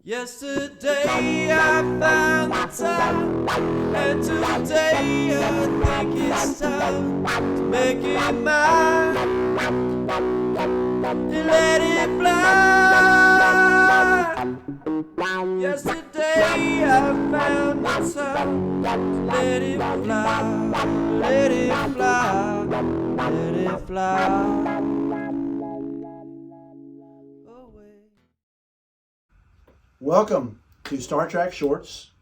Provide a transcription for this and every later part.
Yesterday I found the time, and today I think it's time to make it mine and let it fly. Yesterday I found the time to let it fly, let it fly, let it fly. Welcome to Star Trek Shorts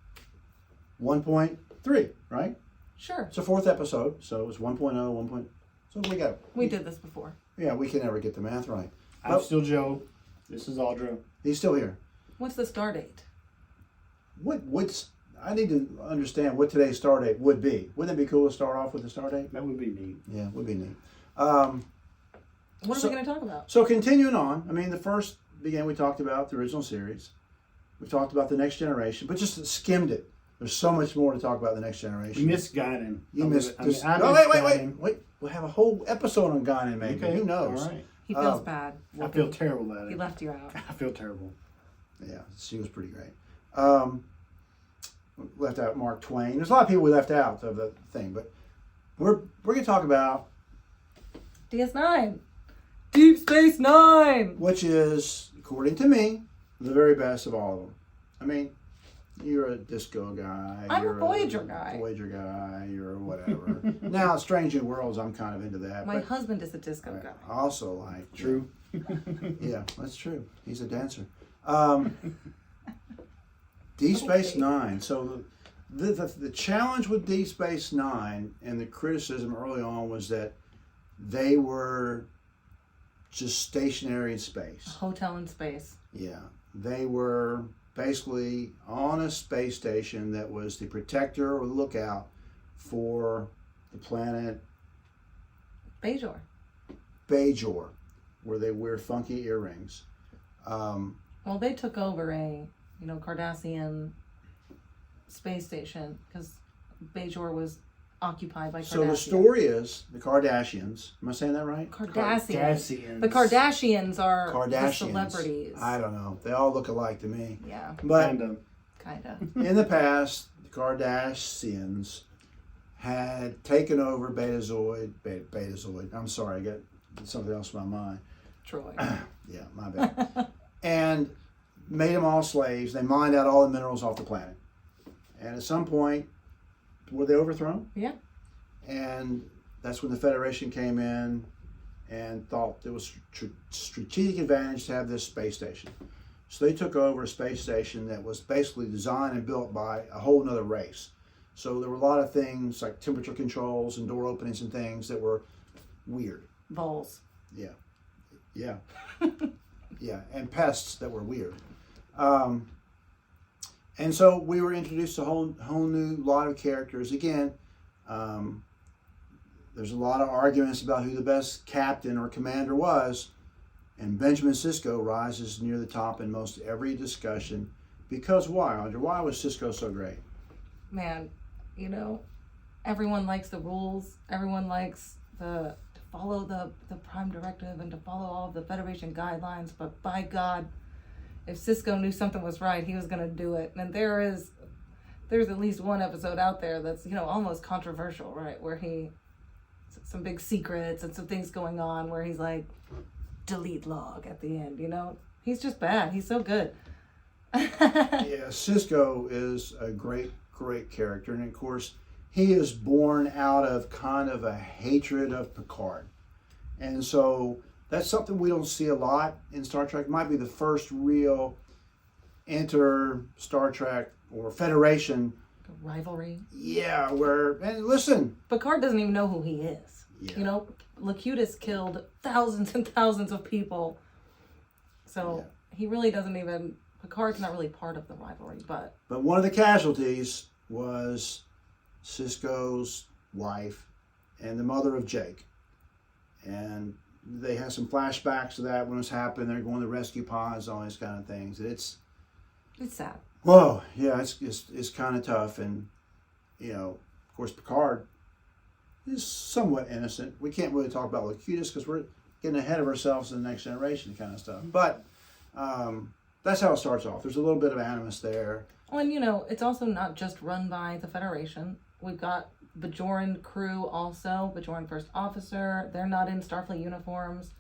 1.3, right? Sure. It's the fourth episode, so it's 1.0, 1. So we did this before. Yeah, we can never get the math right. I'm still Joe. This is Audra. He's still here. What's the star date? I need to understand what today's star date would be. Wouldn't it be cool to start off with the star date? That would be neat. Yeah, it would be neat. What are we going to talk about? So continuing on, the first we talked about the original series. We talked about the Next Generation, but just skimmed it. There's so much more to talk about the Next Generation. We missed Guinan. Wait. We'll have a whole episode on Guinan, maybe. Okay. Who knows? All right. He feels bad. I feel terrible about it. He left you out. I feel terrible. Yeah, she was pretty great. Left out Mark Twain. There's a lot of people we left out of the thing, but we're going to talk about DS9. Deep Space Nine. Which is, according to me, the very best of all of them. You're a disco guy. I'm you're a Voyager guy. Voyager guy. You're whatever. Now, Strange New Worlds, I'm kind of into that. My husband is a disco guy. I also like. True. Yeah, that's true. He's a dancer. Deep Space Nine. So the challenge with Deep Space Nine and the criticism early on was that they were just stationary in space. A hotel in space. Yeah. They were basically on a space station that was the protector or lookout for the planet Bajor, where they wear funky earrings. Well, they took over a, Cardassian space station because Bajor was occupied by Cardassians. So the story is the Kardashians. Am I saying that right? Kardashians. The Kardashians are the celebrities. I don't know. They all look alike to me. Yeah. But Kinda. In the past, the Kardashians had taken over Betazoid. I'm sorry, I got something else in my mind. Troy. Yeah, my bad. And made them all slaves. They mined out all the minerals off the planet. And at some point, were they overthrown? Yeah. And that's when the Federation came in and thought there was strategic advantage to have this space station. So they took over a space station that was basically designed and built by a whole nother race. So there were a lot of things like temperature controls and door openings and things that were weird. Voles. Yeah. Yeah. Yeah. And pests that were weird. And so we were introduced to a whole new lot of characters. Again, there's a lot of arguments about who the best captain or commander was, and Benjamin Sisko rises near the top in most every discussion. Because why, Audrey? Why was Sisko so great? Man, everyone likes the rules. Everyone likes to follow the Prime Directive and to follow all of the Federation guidelines. But by God, if Sisko knew something was right, he was going to do it. And there's at least one episode out there that's, almost controversial, right? Where some big secrets and some things going on where he's like, delete log at the end, He's just bad. He's so good. Yeah, Sisko is a great, great character. And of course, he is born out of kind of a hatred of Picard. And so that's something we don't see a lot in Star Trek. It might be the first real Star Trek or Federation rivalry. Yeah, and listen, Picard doesn't even know who he is. Yeah. Locutus killed thousands and thousands of people. So he really doesn't even, Picard's not really part of the rivalry, but one of the casualties was Sisko's wife and the mother of Jake. And they have some flashbacks to that when it was happening. They're going to rescue pods, all these kind of things. It's sad. Whoa, yeah, it's kind of tough. And, of course, Picard is somewhat innocent. We can't really talk about Locutus because we're getting ahead of ourselves in the Next Generation kind of stuff. But that's how it starts off. There's a little bit of animus there. Well, and it's also not just run by the Federation. We've got Bajoran crew also, Bajoran First Officer. They're not in Starfleet uniforms.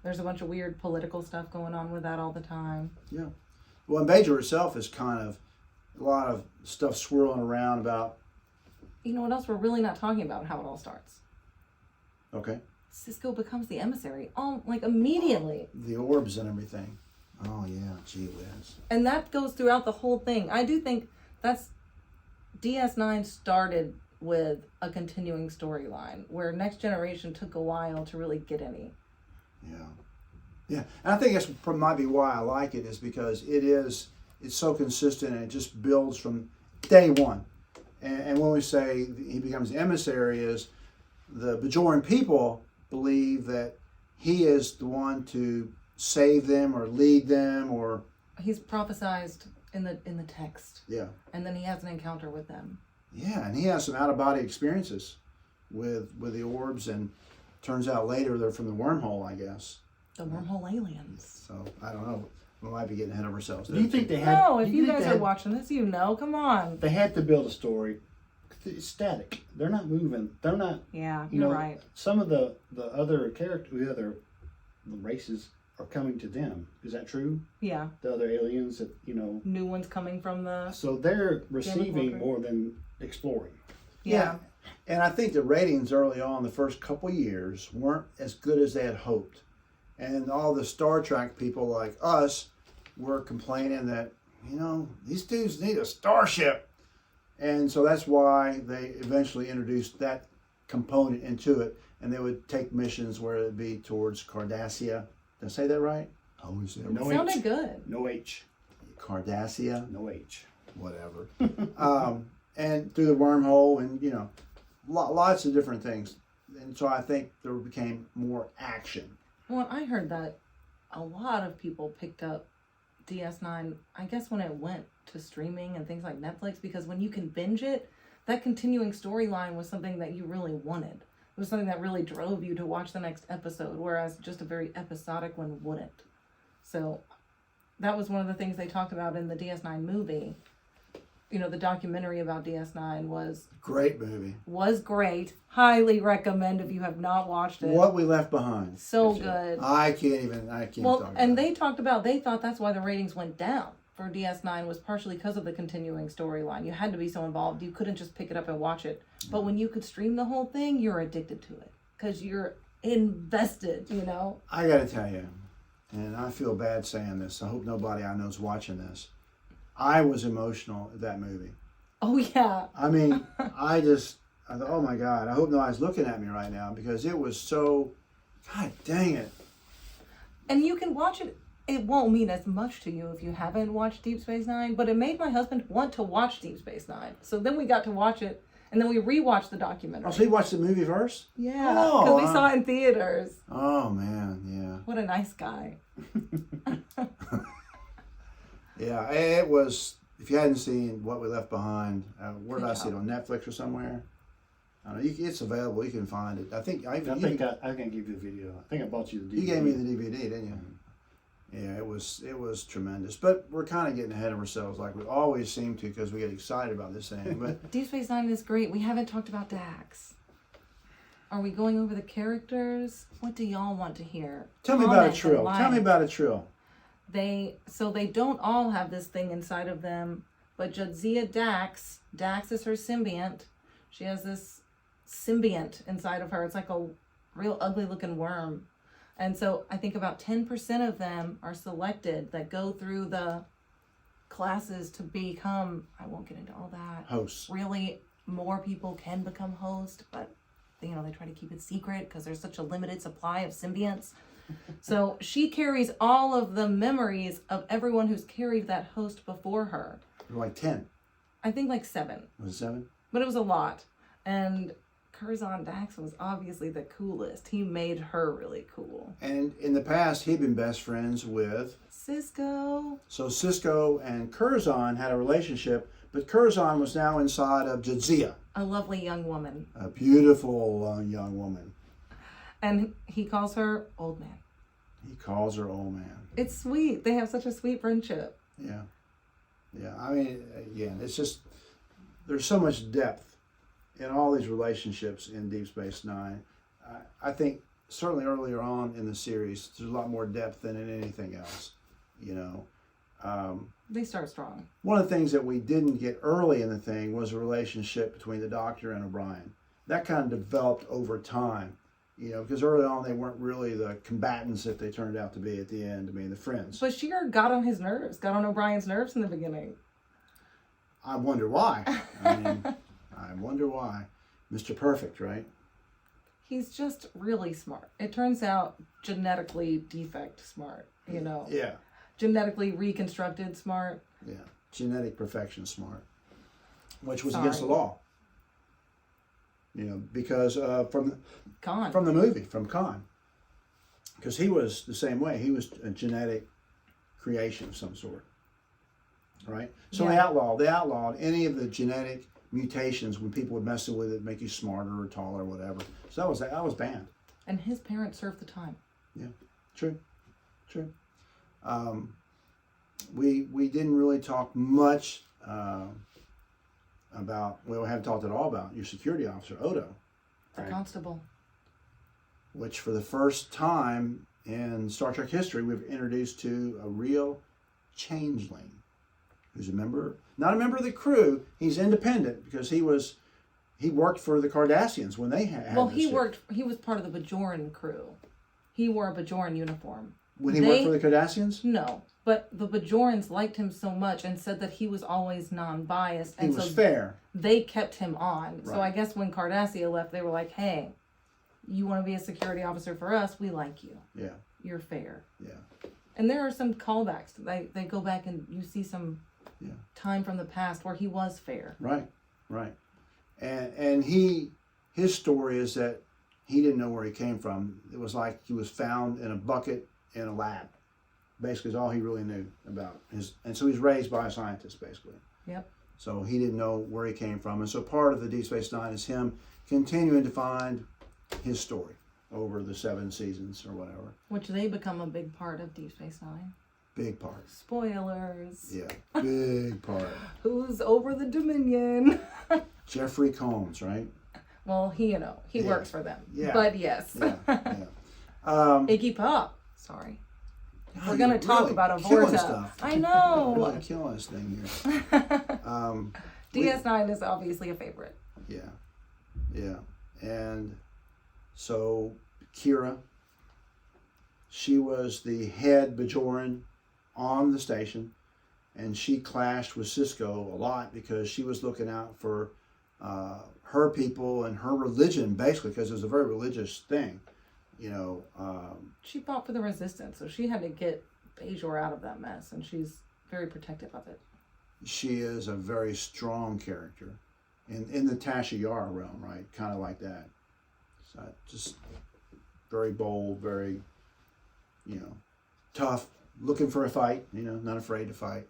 There's a bunch of weird political stuff going on with that all the time. Yeah. Well, and Bajor itself is kind of a lot of stuff swirling around about. You know what else we're really not talking about? How it all starts. Okay. Cisco becomes the emissary, immediately. The orbs and everything. Oh yeah, gee whiz. And that goes throughout the whole thing. I do think DS9 started with a continuing storyline where Next Generation took a while to really get any. Yeah. Yeah, and I think that's might be why I like it, is because it's so consistent and it just builds from day one. And when we say he becomes the emissary, is the Bajoran people believe that he is the one to save them or lead them, or he's prophesized in the text. Yeah. And then he has an encounter with them. Yeah, and he has some out of body experiences with the orbs, and turns out later they're from the wormhole, I guess. The wormhole aliens. So I don't know. We might be getting ahead of ourselves. Do you think they had? No, if do you think guys they are had- watching this, come on. They had to build a story. It's static. They're not moving. They're not. Yeah, You you're know, right. Some of the other the other races are coming to them. Is that true? Yeah. The other aliens that New ones coming from the. So they're receiving Walker. more than exploring. Yeah. And I think the ratings early on, the first couple years, weren't as good as they had hoped. And all the Star Trek people like us were complaining that, these dudes need a starship. And so that's why they eventually introduced that component into it. And they would take missions where it'd be towards Cardassia. Did I say that right? Always say it No It sounded H. good. No H. Cardassia. No H. Whatever. And through the wormhole, and lots of different things. And so I think there became more action. Well, I heard that a lot of people picked up DS9, I guess when it went to streaming and things like Netflix, because when you can binge it, that continuing storyline was something that you really wanted. It was something that really drove you to watch the next episode, whereas just a very episodic one wouldn't. So that was one of the things they talked about in the DS9 movie. The documentary about DS9 was Great movie. great. Highly recommend if you have not watched it. What We Left Behind. So good. I can't Well, talk and about they talked about, they thought that's why the ratings went down for DS9 was partially because of the continuing storyline. You had to be so involved. You couldn't just pick it up and watch it. But when you could stream the whole thing, you're addicted to it because you're invested, I got to tell you, and I feel bad saying this. I hope nobody I know is watching this. I was emotional at that movie. Oh, yeah. I mean, I thought, oh my God, I hope nobody's looking at me right now, because it was so, God dang it. And you can watch it. It won't mean as much to you if you haven't watched Deep Space Nine, but it made my husband want to watch Deep Space Nine. So then we got to watch it, and then we rewatched the documentary. Oh, so you watched the movie first? Yeah, Oh, because we wow. saw it in theaters. Oh, man, yeah. What a nice guy. Yeah, it was. If you hadn't seen What We Left Behind, where did Good I see it? job. On Netflix or somewhere? I don't know. It's available. You can find it. I think I can give you the video. I think I bought you the DVD. you gave me the DVD, didn't you? Yeah, it was tremendous. But we're kind of getting ahead of ourselves, like we always seem to, because we get excited about this thing. But Deep Space Nine is great. We haven't talked about Dax. Are we going over the characters? What do y'all want to hear? tell me about a Comment and trill. like. Tell me about a trill. They don't all have this thing inside of them, but Jadzia Dax is her symbiont. She has this symbiont inside of her. It's like a real ugly looking worm. And so I think about 10% of them are selected that go through the classes to become, I won't get into all that. Hosts. Really, more people can become host, but they try to keep it secret because there's such a limited supply of symbionts. So she carries all of the memories of everyone who's carried that host before her. There were like 10. I think like 7, Was it 7? but it was a lot. And Curzon Dax was obviously the coolest. He made her really cool. And in the past, he'd been best friends with. Cisco. So Cisco and Curzon had a relationship, but Curzon was now inside of Jadzia, A lovely young woman. a beautiful young woman. And he calls her old man. He calls her old man. It's sweet. They have such a sweet friendship. Yeah. Yeah. I mean, again, it's just, there's so much depth in all these relationships in Deep Space Nine. I think certainly earlier on in the series, there's a lot more depth than in anything else, you know. They start strong. One of the things that we didn't get early in the thing was a relationship between the Doctor and O'Brien. That kind of developed over time, you know, because early on they weren't really the combatants that they turned out to be at the end. I mean, the friends. But Shear got on his nerves, got on O'Brien's nerves in the beginning. I wonder why. I mean, I wonder why. Mr. Perfect, right? He's just really smart. It turns out genetically defect smart, you know. Yeah. Genetically reconstructed smart. Yeah. Genetic perfection smart. Which was Sorry. against the law. You know, because from Khan. the movie, from Khan. Because he was the same way. He was a genetic creation of some sort. Right? So Yeah. they outlawed any of the genetic mutations when people would mess with it, make you smarter or taller or whatever. So that was banned. And his parents served the time. Yeah, true. We didn't really talk much about, we haven't talked at all about your security officer, Odo, The constable. which for the first time in Star Trek history, we've introduced to a real changeling who's not a member of the crew. He's independent because he worked for the Cardassians when they had Well, the he ship. was part of the Bajoran crew. He wore a Bajoran uniform. When he worked for the Cardassians? No, but the Bajorans liked him so much and said that he was always non-biased. He And was so fair. they kept him on. So Right. I guess when Cardassia left, they were like, hey, you want to be a security officer for us? We like you. Yeah, You're fair. yeah. And there are some callbacks. They go back and you see some Yeah. time from the past where he was fair. Right. And his story is that he didn't know where he came from. It was like he was found in a bucket in a lab. Basically, is all he really knew about and so he's raised by a scientist, basically. Yep. So he didn't know where he came from, and so part of the Deep Space Nine is him continuing to find his story over the 7 seasons or whatever. Which they become a big part of Deep Space Nine. Big part. Spoilers. Yeah, big part. Who's over the Dominion? Jeffrey Combs, right? Well, he Yeah. works for them. Yeah. But yes. Yeah. Iggy Pop. Sorry. If we're God, going you're to talk really about a killing Vorta. stuff. I know. Really killing this thing here. DS9 is obviously a favorite. Yeah. And so Kira, she was the head Bajoran on the station, and she clashed with Cisco a lot because she was looking out for her people and her religion, basically, because it was a very religious thing. You know, She fought for the resistance, so she had to get Bajor out of that mess, and she's very protective of it. she is a very strong character in the Tasha Yar realm, right? Kind of like that. So just very bold, very, tough, looking for a fight, not afraid to fight.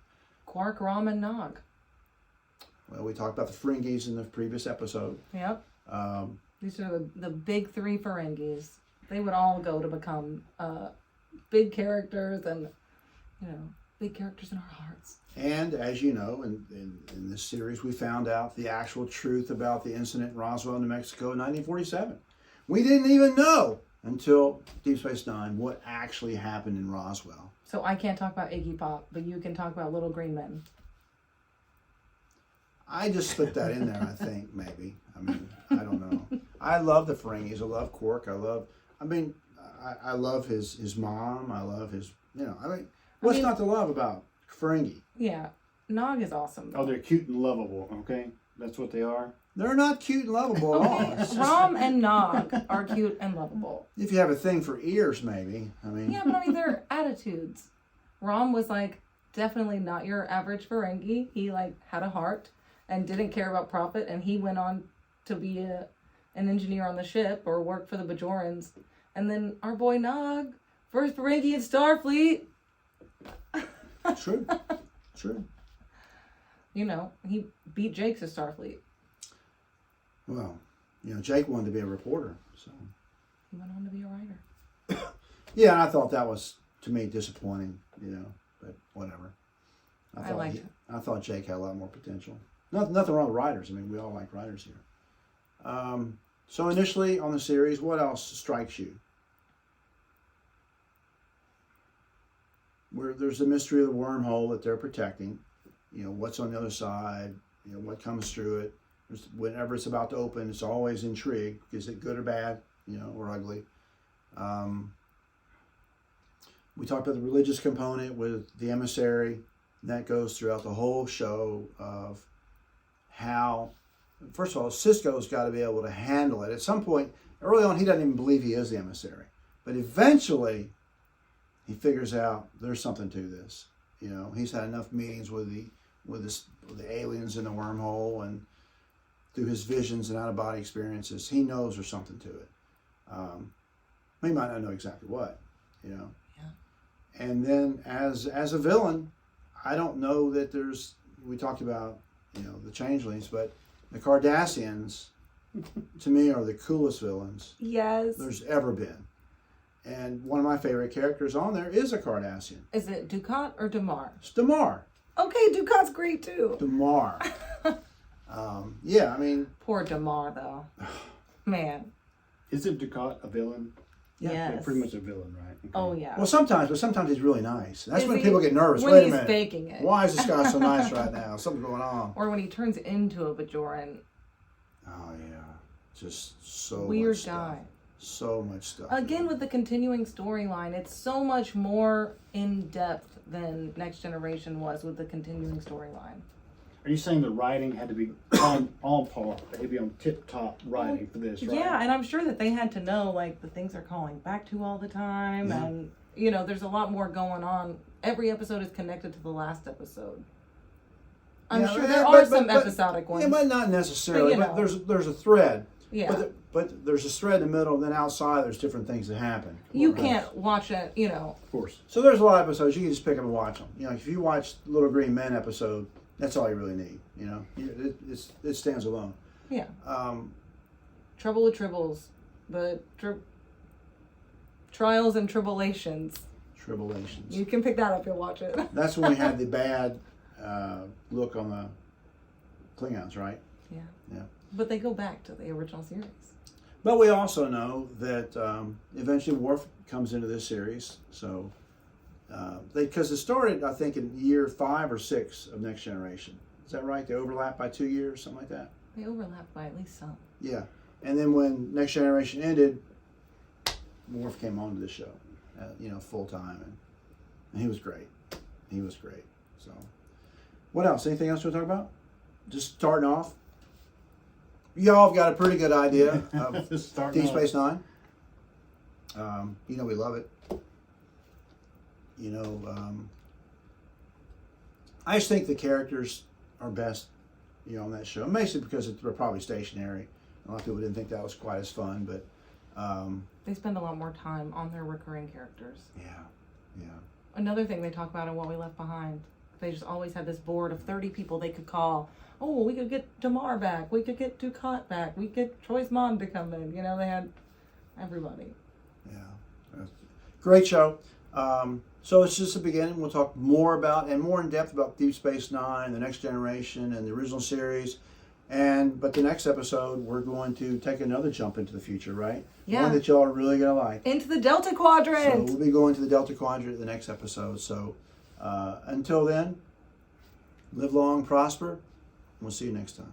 Quark, Rom, and Nog. Well, we talked about the Ferengis in the previous episode. Yep. These are the big 3 Ferengis. They would all go to become big characters and, big characters in our hearts. And as you know, in this series, we found out the actual truth about the incident in Roswell, New Mexico in 1947. We didn't even know until Deep Space Nine what actually happened in Roswell. So I can't talk about Iggy Pop, but you can talk about Little Green Men. I just slipped that in there, I think, maybe. I mean, I don't know. I love the Ferengis. I love Quark. I love his mom. I love his, what's not to love about Ferengi? Yeah. Nog is awesome. Oh, they're cute and lovable, okay? That's what they are? They're not cute and lovable at all. It's just- Rom and Nog are cute and lovable. if you have a thing for ears, maybe. I mean, Yeah, but their attitudes. Rom was definitely not your average Ferengi. He had a heart and didn't care about profit, and he went on to be an engineer on the ship or work for the Bajorans. And then our boy Nog, first Ferengi in Starfleet. true. He beat Jake to Starfleet. Well, Jake wanted to be a reporter, so. He went on to be a writer. Yeah, and I thought that was, to me, disappointing, but whatever. I liked it. I thought Jake had a lot more potential. Nothing wrong with writers. I mean, we all like writers here. So initially on the series, what else strikes you? Where there's the mystery of the wormhole that they're protecting. What's on the other side, what comes through it. Whenever it's about to open, it's always intrigue. Is it good or bad, or ugly? We talked about the religious component with the emissary. And that goes throughout the whole show of how, first of all, Cisco's got to be able to handle it. At some point, early on, he doesn't even believe he is the emissary. But eventually, he figures out there's something to this. He's had enough meetings with the aliens in the wormhole, and through his visions and out-of-body experiences, he knows there's something to it. He might not know exactly what, Yeah. And then as a villain, I don't know that we talked about, the changelings, but the Cardassians, to me, are the coolest villains Yes. there's ever been. And one of my favorite characters on there is a Cardassian. Is it Dukat or Damar? It's Damar. Okay, Dukat's great too. Damar. Yeah, I mean... Poor Damar, though. Man. Isn't Dukat a villain? Yeah, Yes. Yeah, pretty much a villain, right? Okay. Oh, yeah. Well, sometimes he's really nice. That's Is when he? people get nervous. When Wait a he's minute. faking it. Why is this guy so nice right now? Something's going on. Or when he turns into a Bajoran. Oh, yeah. Just so Weird much stuff. guy. So much stuff. Again, with the continuing storyline, it's so much more in depth than Next Generation was with the continuing storyline. Are you saying the writing had to be on par? They had to be on tip-top writing for this, right? Yeah, and I'm sure that they had to know, like, the things they're calling back to all the time. Yeah. And, there's a lot more going on. Every episode is connected to the last episode. I'm sure there are some episodic ones. Yeah, but not necessarily. But, But there's a thread. Yeah. But there's a thread in the middle, and then outside there's different things that happen. You can't watch it, Of course. So there's a lot of episodes you can just pick up and watch them. If you watch the Little Green Men episode, that's all you really need. It stands alone. Yeah. Trouble with Tribbles. The Trials and Tribulations. Tribulations. You can pick that up and watch it. That's when we had the bad look on the Klingons, right? Yeah. Yeah. But they go back to the original series. But we also know that eventually Worf comes into this series. So, because it started, I think, in year 5 or 6 of Next Generation. Is that right? They overlap by 2 years, something like that? They overlap by at least some. Yeah. And then when Next Generation ended, Worf came onto the show, full time. And he was great. He was great. So, what else? Anything else to talk about? Just starting off. Y'all have got a pretty good idea of Deep Space Nine. We love it. I just think the characters are best, on that show. Mostly because they're probably stationary. A lot of people didn't think that was quite as fun, but They spend a lot more time on their recurring characters. yeah. Another thing they talk about in What We Left Behind, they just always had this board of 30 people they could call. Oh, we could get Damar back. We could get Dukat back. We could get Troy's mom to come in. They had everybody. Yeah. Great show. So it's just the beginning. We'll talk more about and more in depth about Deep Space Nine, the Next Generation, and the original series. But the next episode, we're going to take another jump into the future, right? Yeah. One that y'all are really going to like. Into the Delta So Quadrant. we'll be going to the Delta Quadrant in the next episode. So until then, live long, prosper. We'll see you next time.